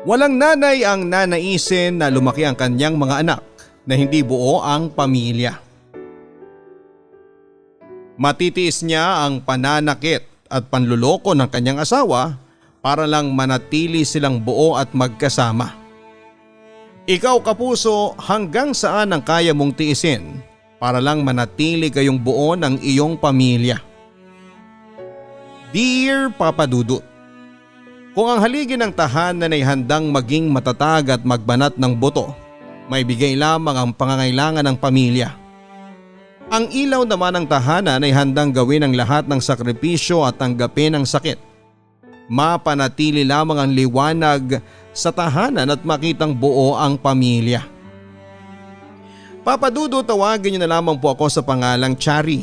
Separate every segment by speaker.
Speaker 1: Walang nanay ang nanaisin na lumaki ang kanyang mga anak na hindi buo ang pamilya. Matitiis niya ang pananakit at panluloko ng kanyang asawa para lang manatili silang buo at magkasama. Ikaw kapuso, hanggang saan ang kaya mong tiisin para lang manatili kayong buo ng iyong pamilya? Dear Papa Dudut, kung ang haligi ng tahanan ay handang maging matatag at magbanat ng buto, may bigay lamang ang pangangailangan ng pamilya. Ang ilaw naman ng tahanan ay handang gawin ang lahat ng sakripisyo at tanggapin ang sakit. Mapanatili lamang ang liwanag sa tahanan at makitang buo ang pamilya. Papa Dudut, tawagin niyo na lamang po ako sa pangalang Chari.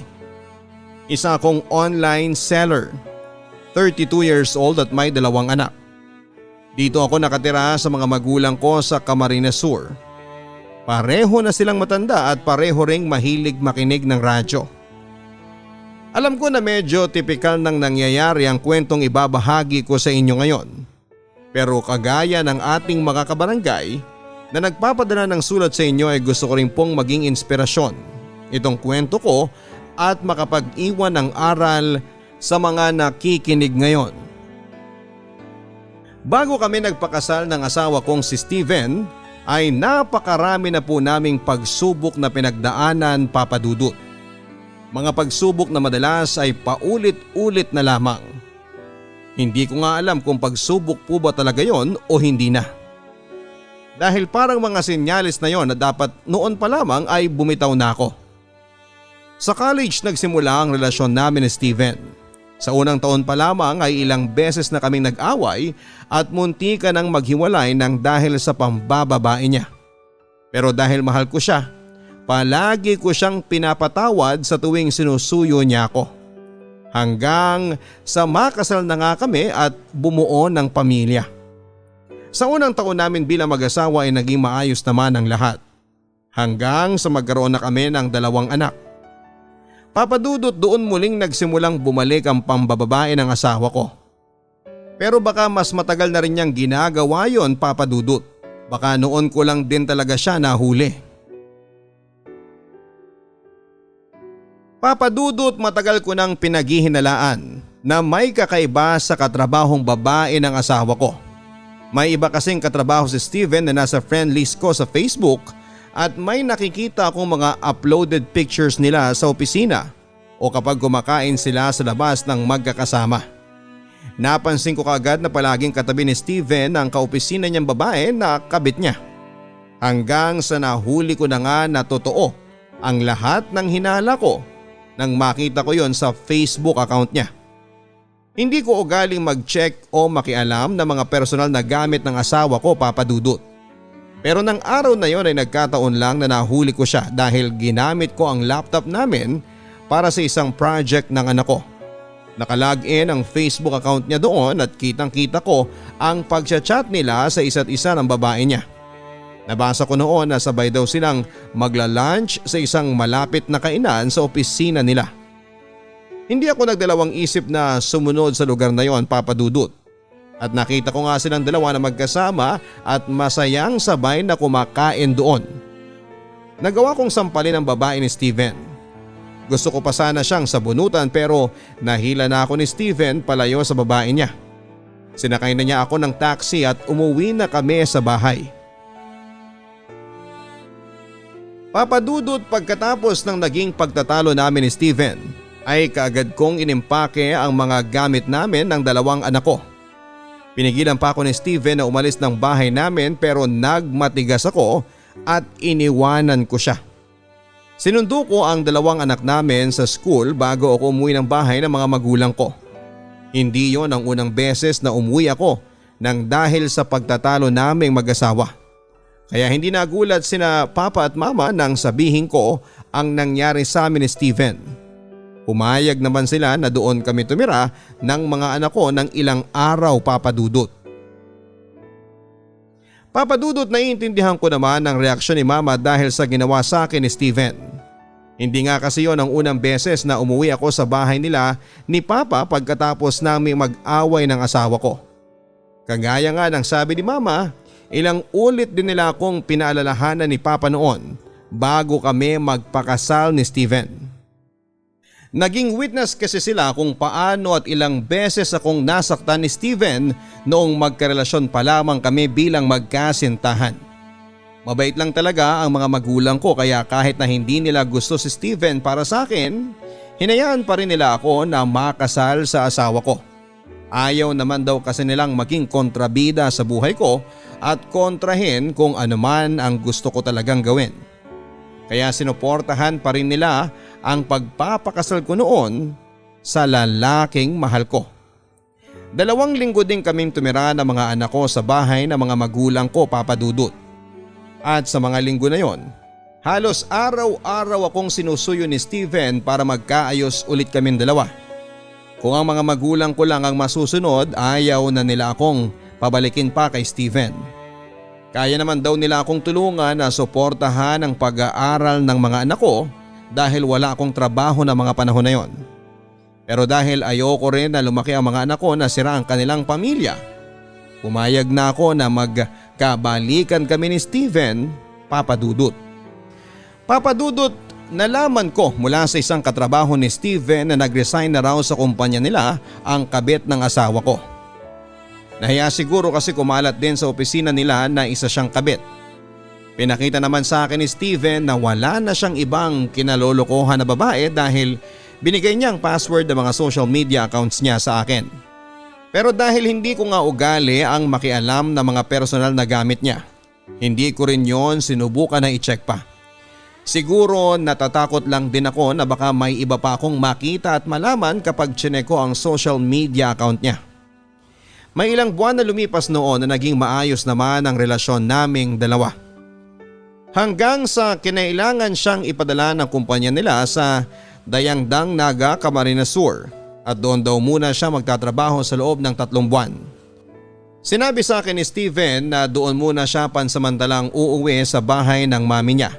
Speaker 1: Isa akong online seller. 32 years old at may 2 anak. Dito ako nakatira sa mga magulang ko sa Camarines Sur. Pareho na silang matanda at pareho ring mahilig makinig ng radyo. Alam ko na medyo tipikal ng nangyayari ang kwentong ibabahagi ko sa inyo ngayon. Pero kagaya ng ating mga kabarangay na nagpapadala ng sulat sa inyo ay gusto ko rin pong maging inspirasyon itong kwento ko at makapag-iwan ng aral sa mga nakikinig ngayon. Bago kami nagpakasal ng asawa kong si Steven ay napakarami na po naming pagsubok na pinagdaanan, Papa Dudut. Mga pagsubok na madalas ay paulit-ulit na lamang. Hindi ko nga alam kung pagsubok po ba talaga yon o hindi na. Dahil parang mga senyalis na yon na dapat noon pa lamang ay bumitaw na ako. Sa college nagsimula ang relasyon namin ni Steven. Sa unang taon pa lamang ay ilang beses na kaming nag-away at muntika nang maghiwalay ng dahil sa pambababae niya. Pero dahil mahal ko siya, palagi ko siyang pinapatawad sa tuwing sinusuyo niya ako. Hanggang sa makasal na nga kami at bumuo ng pamilya. Sa unang taon namin bilang mag-asawa ay naging maayos naman ang lahat. Hanggang sa magkaroon na kami ng 2 anak. Papa Dudut, doon muling nagsimulang bumalik ang pambababae ng asawa ko. Pero baka mas matagal na rin niyang ginagawa yon, Papa Dudut. Baka noon ko lang din talaga siya nahuli. Papa Dudut, matagal ko nang pinaghihinalaan na may kakaiba sa katrabahong babae ng asawa ko. May iba kasing katrabaho si Steven na nasa friend list ko sa Facebook at may nakikita akong mga uploaded pictures nila sa opisina o kapag kumakain sila sa labas ng magkakasama. Napansin ko kaagad na palaging katabi ni Steven ang kaopisina niyang babae na kabit niya. Hanggang sa nahuli ko na nga na totoo ang lahat ng hinala ko nang makita ko yon sa Facebook account niya. Hindi ko ugaling mag-check o makialam ng mga personal na gamit ng asawa ko, Papa Dudut. Pero nang araw na yon ay nagkataon lang na nahuli ko siya dahil ginamit ko ang laptop namin para sa isang project ng anak ko. Nakalagin ang Facebook account niya doon at kitang-kita ko ang pagchat-chat nila sa isa't isa ng babae niya. Nabasa ko noon na sabay daw silang magla-lunch sa isang malapit na kainan sa opisina nila. Hindi ako nagdalawang isip na sumunod sa lugar na yon, Papa Dudut. At nakita ko nga silang dalawa na magkasama at masayang sabay na kumakain doon. Nagawa kong sampalin ang babae ni Steven. Gusto ko pa sana siyang sabunutan pero nahila na ako ni Steven palayo sa babae niya. Sinakay na niya ako ng taxi at umuwi na kami sa bahay. Papa Dudut, pagkatapos ng naging pagtatalo namin ni Steven ay kaagad kong inimpake ang mga gamit namin ng 2 anak ko. Pinigilan pa ako ni Steven na umalis ng bahay namin pero nagmatigas ako at iniwanan ko siya. Sinundo ko ang 2 anak namin sa school bago ako umuwi ng bahay ng mga magulang ko. Hindi yon ang unang beses na umuwi ako nang dahil sa pagtatalo naming mag-asawa. Kaya hindi nagulat sina Papa at Mama nang sabihin ko ang nangyari sa amin ni Steven. Pumayag naman sila na doon kami tumira ng mga anak ko ng ilang araw, Papa Dudut. Papa Dudut, naiintindihan ko naman ang reaksyon ni Mama dahil sa ginawa sa akin ni Steven. Hindi nga kasi yon ang unang beses na umuwi ako sa bahay nila ni Papa pagkatapos namin mag-away ng asawa ko. Kagaya nga ng sabi ni Mama, ilang ulit din nila akong pinaalalahanan ni Papa noon bago kami magpakasal ni Steven. Naging witness kasi sila kung paano at ilang beses akong nasaktan ni Steven noong magkarelasyon pa lamang kami bilang magkasintahan. Mabait lang talaga ang mga magulang ko kaya kahit na hindi nila gusto si Steven para sa akin, hinayaan pa rin nila ako na makasal sa asawa ko. Ayaw naman daw kasi nilang maging kontrabida sa buhay ko at kontrahin kung anuman ang gusto ko talagang gawin. Kaya sinuportahan pa rin nila ang pagpapakasal ko noon sa lalaking mahal ko. 2 linggo din kaming tumira ng mga anak ko sa bahay ng mga magulang ko, Papa Dudut. At sa mga linggo na yon, halos araw-araw akong sinusuyo ni Steven para magkaayos ulit kaming dalawa. Kung ang mga magulang ko lang ang masusunod, ayaw na nila akong pabalikin pa kay Steven. Kaya naman daw nila akong tulungan na suportahan ang pag-aaral ng mga anak ko dahil wala akong trabaho na mga panahon na yon. Pero dahil ayoko rin na lumaki ang mga anak ko na sira ang kanilang pamilya, pumayag na ako na magkabalikan kami ni Steven, Papa Dudut. Papa Dudut, nalaman ko mula sa isang katrabaho ni Steven na nag-resign na raw sa kumpanya nila ang kabit ng asawa ko. Nahiya siguro kasi kumalat din sa opisina nila na isa siyang kabit. Pinakita naman sa akin ni Steven na wala na siyang ibang kinalolokohan na babae dahil binigay niya ang password ng mga social media accounts niya sa akin. Pero dahil hindi ko nga ugali ang makialam na mga personal na gamit niya, hindi ko rin yon sinubukan na i-check pa. Siguro natatakot lang din ako na baka may iba pa akong makita at malaman kapag chinek ko ang social media account niya. May ilang buwan na lumipas noon na naging maayos naman ang relasyon naming dalawa. Hanggang sa kinailangan siyang ipadala ng kumpanya nila sa Dayangdang Naga, Camarines Sur at doon daw muna siya magtatrabaho sa loob ng 3 buwan. Sinabi sa akin ni Steven na doon muna siya pansamantalang uuwi sa bahay ng mami niya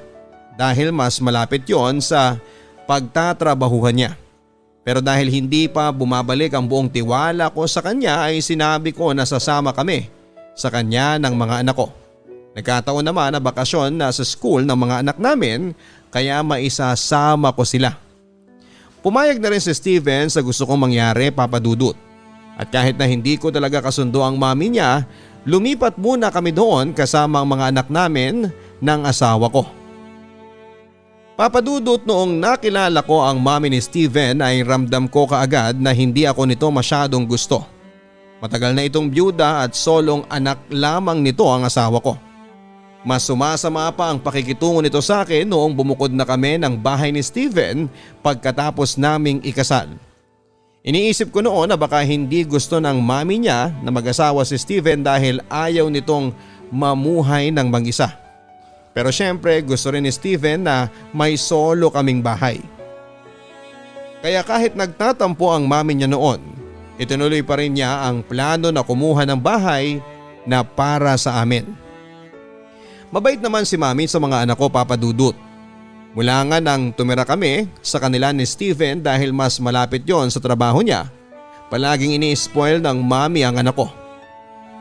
Speaker 1: dahil mas malapit yon sa pagtatrabahuhan niya. Pero dahil hindi pa bumabalik ang buong tiwala ko sa kanya ay sinabi ko na sasama kami sa kanya ng mga anak ko. Nagkataon naman na bakasyon na sa school ng mga anak namin kaya maisasama ko sila. Pumayag na rin si Steven sa gusto kong mangyari, Papa Dudut. At kahit na hindi ko talaga kasundo ang mami niya, lumipat muna kami doon kasama ang mga anak namin ng asawa ko. Papa Dudut, noong nakilala ko ang mami ni Steven ay ramdam ko kaagad na hindi ako nito masyadong gusto. Matagal na itong byuda at solong anak lamang nito ang asawa ko. Mas sumasama pa ang pakikitungo nito sa akin noong bumukod na kami ng bahay ni Steven pagkatapos naming ikasal. Iniisip ko noon na baka hindi gusto ng mami niya na mag-asawa si Steven dahil ayaw nitong mamuhay ng mag-isa. Pero syempre gusto rin ni Steven na may solo kaming bahay. Kaya kahit nagtatampo ang mami niya noon, itinuloy pa rin niya ang plano na kumuha ng bahay na para sa amin. Mabait naman si mami sa mga anak ko, Papa Dudut. Mula nga nang tumira kami sa kanila ni Steven dahil mas malapit yon sa trabaho niya, palaging ini-spoil ng mami ang anak ko.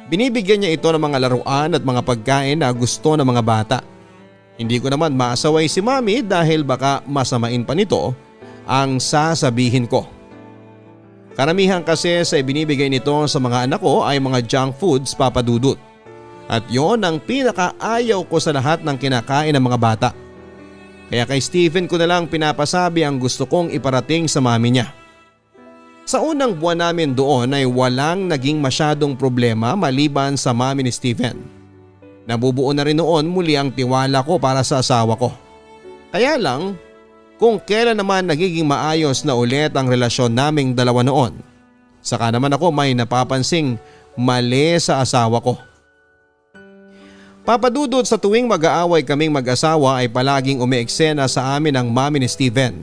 Speaker 1: Binibigyan niya ito ng mga laruan at mga pagkain na gusto ng mga bata. Hindi ko naman maasaway si mami dahil baka masamain pa nito ang sasabihin ko. Karamihan kasi sa ibinibigay nito sa mga anak ko ay mga junk foods, Papa Dudut. At yon ang pinakaayaw ko sa lahat ng kinakain ng mga bata. Kaya kay Steven ko na lang pinapasabi ang gusto kong iparating sa mami niya. Sa unang buwan namin doon ay walang naging masyadong problema maliban sa mami ni Steven. Nabubuo na rin noon muli ang tiwala ko para sa asawa ko. Kaya lang, kung kailan naman nagiging maayos na ulit ang relasyon naming dalawa noon, saka naman ako may napapansing mali sa asawa ko. Papa Dudut, sa tuwing mag-aaway kaming mag-asawa ay palaging umeeksena sa amin ang mami ni Steven.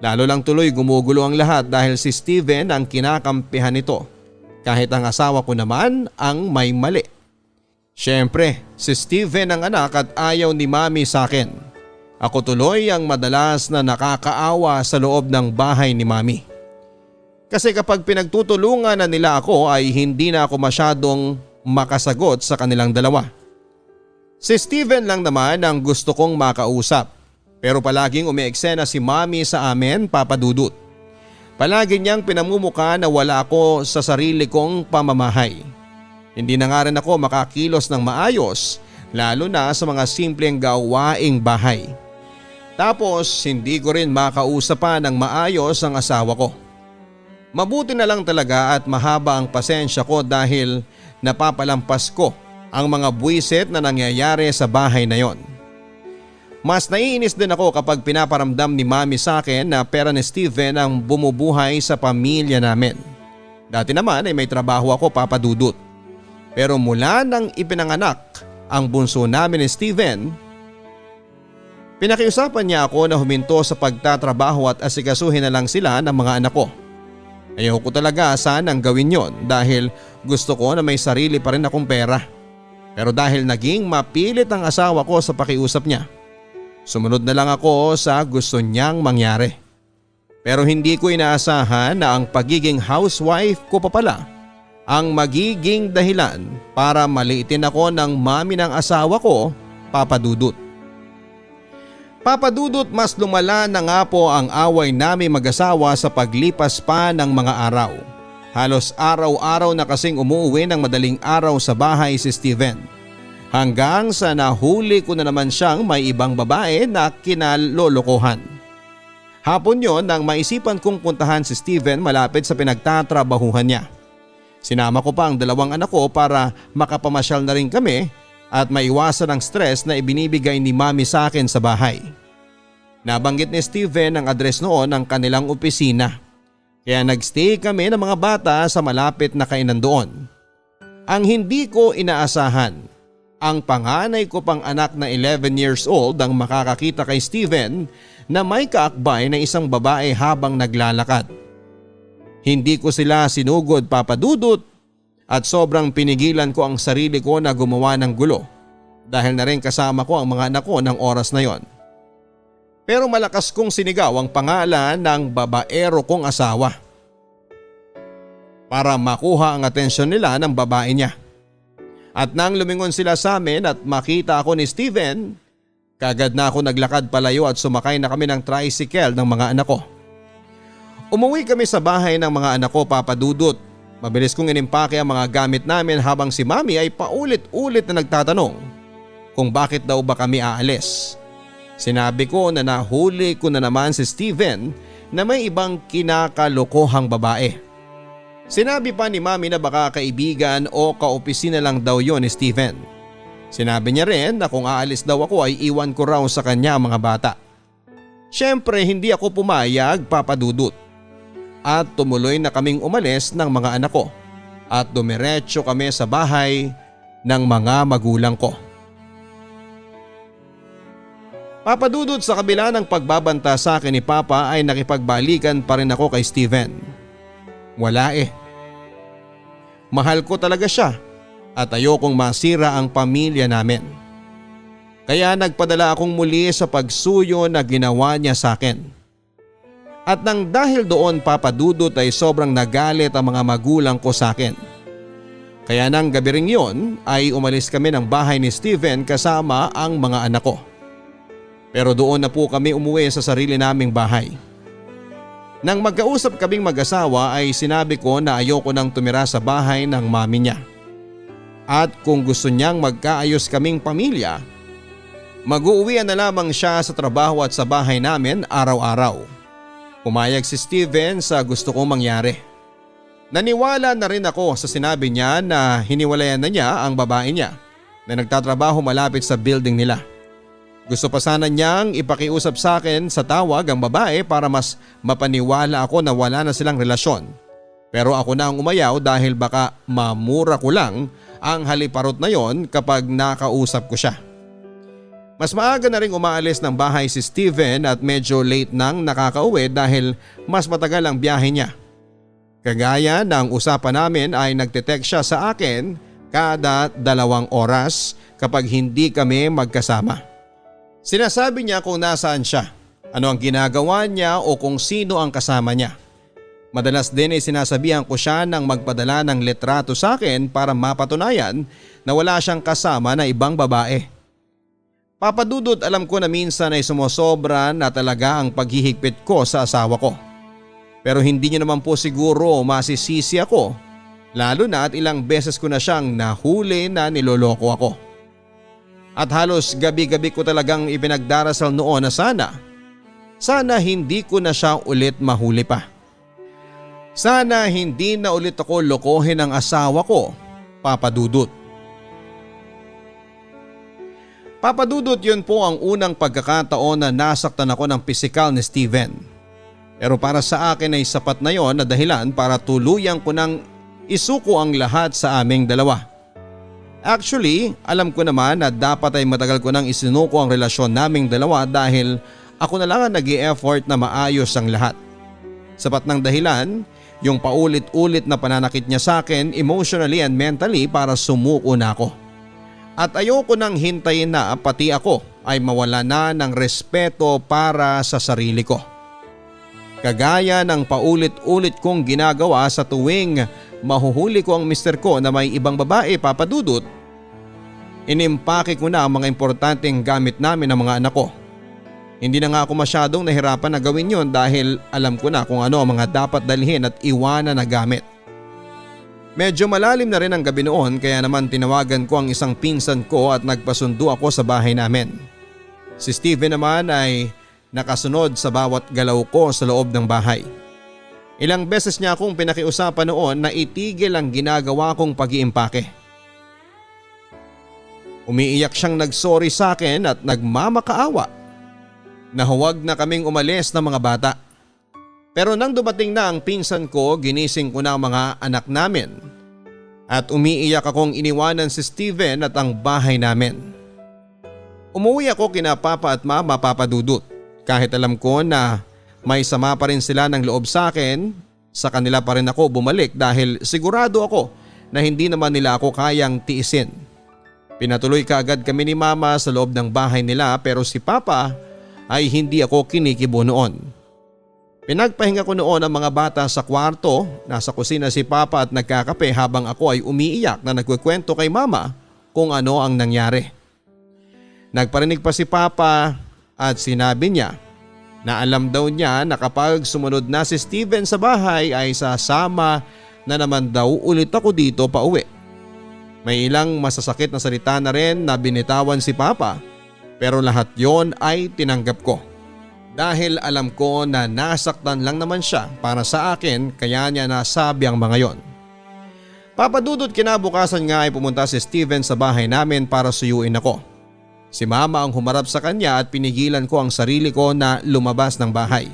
Speaker 1: Lalo lang tuloy gumugulo ang lahat dahil si Steven ang kinakampihan nito, kahit ang asawa ko naman ang may mali. Siyempre, si Steven ang anak at ayaw ni mami sa akin. Ako tuloy ang madalas na nakakaawa sa loob ng bahay ni mami. Kasi kapag pinagtutulungan na nila ako ay hindi na ako masyadong makasagot sa kanilang dalawa. Si Steven lang naman ang gusto kong makausap, pero palaging umiiksena si Mami sa amin, Papa Dudut. Palagi niyang pinamumuka na wala ako sa sarili kong pamamahay. Hindi na nga rin ako makakilos ng maayos, lalo na sa mga simpleng gawaing bahay. Tapos hindi ko rin makausap pa ng maayos ang asawa ko. Mabuti na lang talaga at mahaba ang pasensya ko dahil napapalampas ko ang mga buwisit na nangyayari sa bahay na yon. Mas naiinis din ako kapag pinaparamdam ni Mami sa akin na pera ni Steven ang bumubuhay sa pamilya namin. Dati naman ay may trabaho ako, Papa Dudut. Pero mula nang ipinanganak ang bunso namin ni Steven, pinakiusapan niya ako na huminto sa pagtatrabaho at asikasuhin na lang sila ng mga anak ko. Ayaw ko talaga sanang gawin yon dahil gusto ko na may sarili pa rin akong pera. Pero dahil naging mapilit ang asawa ko sa pakiusap niya, sumunod na lang ako sa gusto niyang mangyari. Pero hindi ko inaasahan na ang pagiging housewife ko pa pala ang magiging dahilan para maliitin ako ng mami ng asawa ko, Papa Dudut. Papa Dudut, mas lumala na nga po ang away namin mag-asawa sa paglipas pa ng mga araw. Halos araw-araw na kasing umuuwi ng madaling araw sa bahay si Steven. Hanggang sa nahuli ko na naman siyang may ibang babae na kinalolokohan. Hapon yon nang maisipan kong puntahan si Steven malapit sa pinagtatrabahuhan niya. Sinama ko pa ang dalawang anak ko para makapamasyal na rin kami at maiwasan ang stress na ibinibigay ni Mami sa akin sa bahay. Nabanggit ni Steven ang address noon ng kanilang opisina. Kaya nagstay kami ng mga bata sa malapit na kainan doon. Ang hindi ko inaasahan, ang panganay ko pang anak na 11 years old ang makakakita kay Steven na may kaakbay na isang babae habang naglalakad. Hindi ko sila sinugod, Papa Dudut, at sobrang pinigilan ko ang sarili ko na gumawa ng gulo dahil na rin kasama ko ang mga anak ko ng oras na yon. Pero malakas kong sinigaw ang pangalan ng babaero kong asawa para makuha ang atensyon nila ng babae niya. At nang lumingon sila sa amin at makita ako ni Steven, kagad na ako naglakad palayo at sumakay na kami ng tricycle ng mga anak ko. Umuwi kami sa bahay ng mga anak ko, Papa Dudut. Mabilis kong inimpake ang mga gamit namin habang si Mami ay paulit-ulit na nagtatanong kung bakit daw ba kami aalis. Sinabi ko na nahuli ko na naman si Steven na may ibang kinakalokohang babae. Sinabi pa ni Mami na baka kaibigan o kaopisina lang daw yon ni Steven. Sinabi niya rin na kung aalis daw ako ay iwan ko raw sa kanya ang mga bata. Siyempre hindi ako pumayag, Papa Dudut. At tumuloy na kaming umalis ng mga anak ko at dumiretso kami sa bahay ng mga magulang ko. Papa Dudut, sa kabila ng pagbabanta sa akin ni Papa ay nakipagbalikan pa rin ako kay Steven. Wala eh. Mahal ko talaga siya at ayokong masira ang pamilya namin. Kaya nagpadala akong muli sa pagsuyo na ginawa niya sa akin. At nang dahil doon, Papa Dudut, ay sobrang nagalit ang mga magulang ko sa akin. Kaya nang gabi ring yun ay umalis kami ng bahay ni Steven kasama ang mga anak ko. Pero doon na po kami umuwi sa sarili naming bahay. Nang magkausap kaming mag-asawa ay sinabi ko na ayoko nang tumira sa bahay ng mami niya. At kung gusto niyang magkaayos kaming pamilya, mag-uuwian na lamang siya sa trabaho at sa bahay namin araw-araw. Pumayag si Steven sa gusto kong mangyari. Naniwala na rin ako sa sinabi niya na hiniwalayan na niya ang babae niya na nagtatrabaho malapit sa building nila. Gusto pa sana niyang ipakiusap sa akin sa tawag ang babae para mas mapaniwala ako na wala na silang relasyon. Pero ako na ang umayaw dahil baka mamura ko lang ang haliparot na yon kapag nakausap ko siya. Mas maaga na rin umaalis ng bahay si Steven at medyo late nang nakakauwi dahil mas matagal ang biyahe niya. Kagaya ng usapan namin ay nagte-text siya sa akin kada 2 oras kapag hindi kami magkasama. Sinasabi niya kung nasaan siya, ano ang ginagawa niya o kung sino ang kasama niya. Madalas din ay sinasabihan ko siya ng magpadala ng litrato sa akin para mapatunayan na wala siyang kasama na ibang babae. Papadudot, alam ko na minsan ay sumosobra na talaga ang paghihigpit ko sa asawa ko. Pero hindi niyo naman po siguro masisisi ako, lalo na at ilang beses ko na siyang nahuli na niloloko ako. At halos gabi-gabi ko talagang ipinagdarasal noon na sana hindi ko na siya ulit mahuli pa. Sana hindi na ulit ako lokohin ng asawa ko, Papa Dudut. Papa Dudut, yun po ang unang pagkakataon na nasaktan ako ng pisikal ni Steven. Pero para sa akin ay sapat na yon na dahilan para tuluyang ko nang isuko ang lahat sa aming dalawa. Actually, alam ko naman na dapat ay matagal ko nang isinuko ang relasyon naming dalawa dahil ako na lang ang nag-i-effort na maayos ang lahat. Sapat ng dahilan, yung paulit-ulit na pananakit niya sa akin emotionally and mentally para sumuko na ako. At ayoko nang hintayin na pati ako ay mawala na ng respeto para sa sarili ko. Kagaya ng paulit-ulit kong ginagawa sa tuwing mahuhuli ko ang mister ko na may ibang babae, Papa Dudut, inimpake ko na ang mga importanteng gamit namin ng mga anak ko. Hindi na nga ako masyadong nahirapan na gawin yon dahil alam ko na kung ano ang mga dapat dalhin at iwanan na gamit. Medyo malalim na rin ang gabi noon kaya naman tinawagan ko ang isang pinsan ko at nagpasundo ako sa bahay namin. Si Steven naman ay nakasunod sa bawat galaw ko sa loob ng bahay. Ilang beses niya akong pinakiusapan noon na itigil ang ginagawa kong pag-iimpake. Umiiyak siyang nagsorry sa akin at nagmamakaawa na huwag na kaming umalis ng mga bata. Pero nang dumating na ang pinsan ko, ginising ko na ang mga anak namin at umiiyak akong iniwanan si Steven at ang bahay namin. Umuwi ako kina Papa at Mama, Papa Dudut, kahit alam ko na may sama pa rin sila ng loob sa akin. Sa kanila pa rin ako bumalik dahil sigurado ako na hindi naman nila ako kayang tiisin. Pinatuloy kaagad kami ni Mama sa loob ng bahay nila pero si Papa ay hindi ako kinikibo noon. Pinagpahinga ko noon ang mga bata sa kwarto, nasa kusina si Papa at nagkakape habang ako ay umiiyak na nagkukwento kay Mama kung ano ang nangyari. Nagparinig pa si Papa at sinabi niya na alam daw niya na kapag sumunod na si Steven sa bahay ay sasama na naman daw ulit ako dito pa uwi. May ilang masasakit na salita na rin na binitawan si Papa. Pero lahat yon ay tinanggap ko. Dahil alam ko na nasaktan lang naman siya para sa akin kaya niya nasabi ang mga yon. Papa Dudut, kinabukasan nga ay pumunta si Steven sa bahay namin para suyuin ako. Si Mama ang humarap sa kanya at pinigilan ko ang sarili ko na lumabas ng bahay.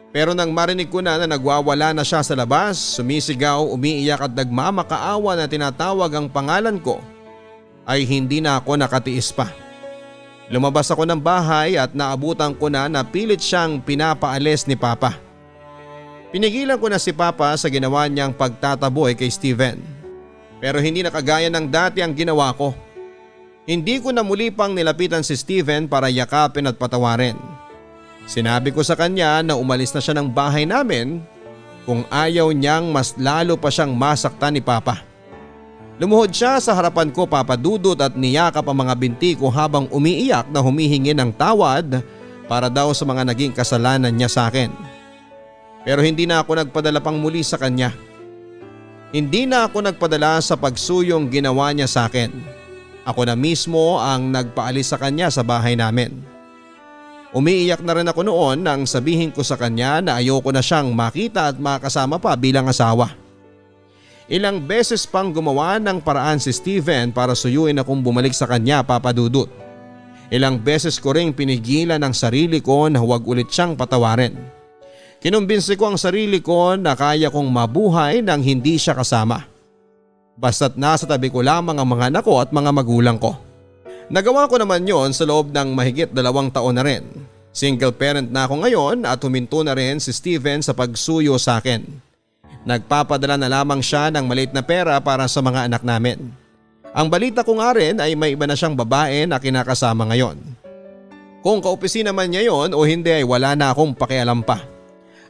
Speaker 1: Pero nang marinig ko na nagwawala na siya sa labas, sumisigaw, umiiyak at nagmamakaawa na tinatawag ang pangalan ko, ay hindi na ako nakatiis pa. Lumabas ako ng bahay at naabutan ko na pilit siyang pinapaalis ni Papa. Pinigilan ko na si Papa sa ginawa niyang pagtataboy kay Steven. Pero hindi na kagaya ng dati ang ginawa ko. Hindi ko na muli pang nilapitan si Steven para yakapin at patawarin. Sinabi ko sa kanya na umalis na siya ng bahay namin kung ayaw niyang mas lalo pa siyang masaktan ni Papa. Lumuhod siya sa harapan ko, Papa Dudut, at niyakap ang mga binti ko habang umiiyak na humihingi ng tawad para daw sa mga naging kasalanan niya sa akin. Pero hindi na ako nagpadala pang muli sa kanya. Hindi na ako nagpadala sa pagsuyong ginawa niya sa akin. Ako na mismo ang nagpaalis sa kanya sa bahay namin. Umiiyak na rin ako noon nang sabihin ko sa kanya na ayoko na siyang makita at makasama pa bilang asawa. Ilang beses pang gumawa ng paraan si Steven para suyuin akong bumalik sa kanya, Papa Dudut. Ilang beses ko ring pinigilan ang sarili ko na huwag ulit siyang patawarin. Kinumbinsi ko ang sarili ko na kaya kong mabuhay nang hindi siya kasama. Basta't nasa tabi ko lamang ang mga anak ko at mga magulang ko. Nagawa ko naman yon sa loob ng mahigit 2 taon na rin. Single parent na ako ngayon at huminto na rin si Steven sa pagsuyo sa akin. Nagpapadala na lamang siya ng maliit na pera para sa mga anak namin. Ang balita ko nga rin ay may iba na siyang babae na kinakasama ngayon. Kung kaopisina man niya yon o hindi ay wala na akong pakialam pa.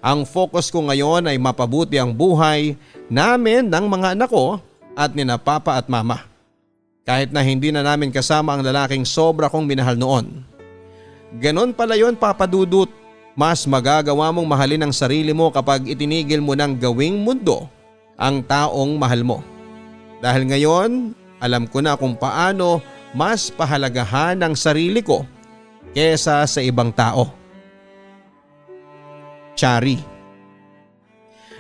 Speaker 1: Ang focus ko ngayon ay mapabuti ang buhay namin ng mga anak ko at nina papa at mama. Kahit na hindi na namin kasama ang lalaking sobra kong minahal noon. Ganon pala yon, Papa Dudut. Mas magagawa mong mahalin ang sarili mo kapag itinigil mo ng gawing mundo ang taong mahal mo. Dahil ngayon, alam ko na kung paano mas pahalagahan ang sarili ko kesa sa ibang tao. Chari.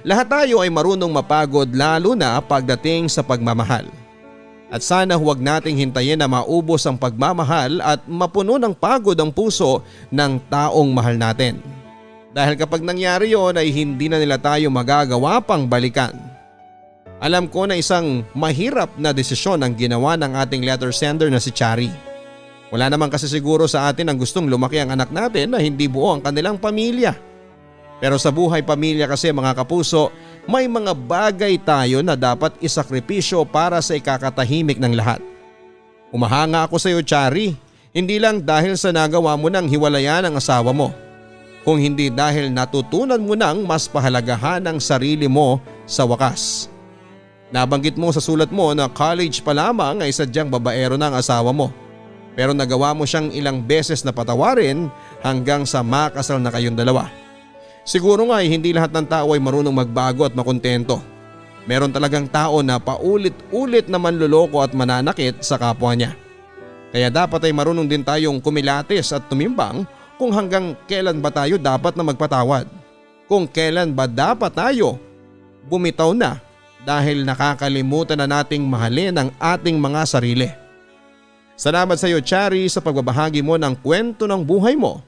Speaker 1: Lahat tayo ay marunong mapagod lalo na pagdating sa pagmamahal. At sana huwag nating hintayin na maubos ang pagmamahal at mapuno ng pagod ang puso ng taong mahal natin. Dahil kapag nangyari yon ay hindi na nila tayo magagawa pang balikan. Alam ko na isang mahirap na desisyon ang ginawa ng ating letter sender na si Chari. Wala naman kasi siguro sa atin ang gustong lumaki ang anak natin na hindi buo ang kanilang pamilya. Pero sa buhay pamilya kasi mga kapuso, may mga bagay tayo na dapat isakripisyo para sa ikakatahimik ng lahat. Umahanga ako sa iyo, Chari, hindi lang dahil sa nagawa mo ng hiwalayan ang asawa mo, kung hindi dahil natutunan mo nang mas pahalagahan ang sarili mo sa wakas. Nabanggit mo sa sulat mo na college pa lamang ay sadyang babaero ng asawa mo, pero nagawa mo siyang ilang beses na patawarin hanggang sa makasal na kayong dalawa. Siguro nga ay hindi lahat ng tao ay marunong magbago at makontento. Meron talagang tao na paulit-ulit na manloloko at mananakit sa kapwa niya. Kaya dapat ay marunong din tayong kumilatis at tumimbang kung hanggang kailan ba tayo dapat na magpatawad. Kung kailan ba dapat tayo bumitaw na dahil nakakalimutan na nating mahalin ang ating mga sarili. Salamat sa iyo, Chari, sa pagbabahagi mo ng kwento ng buhay mo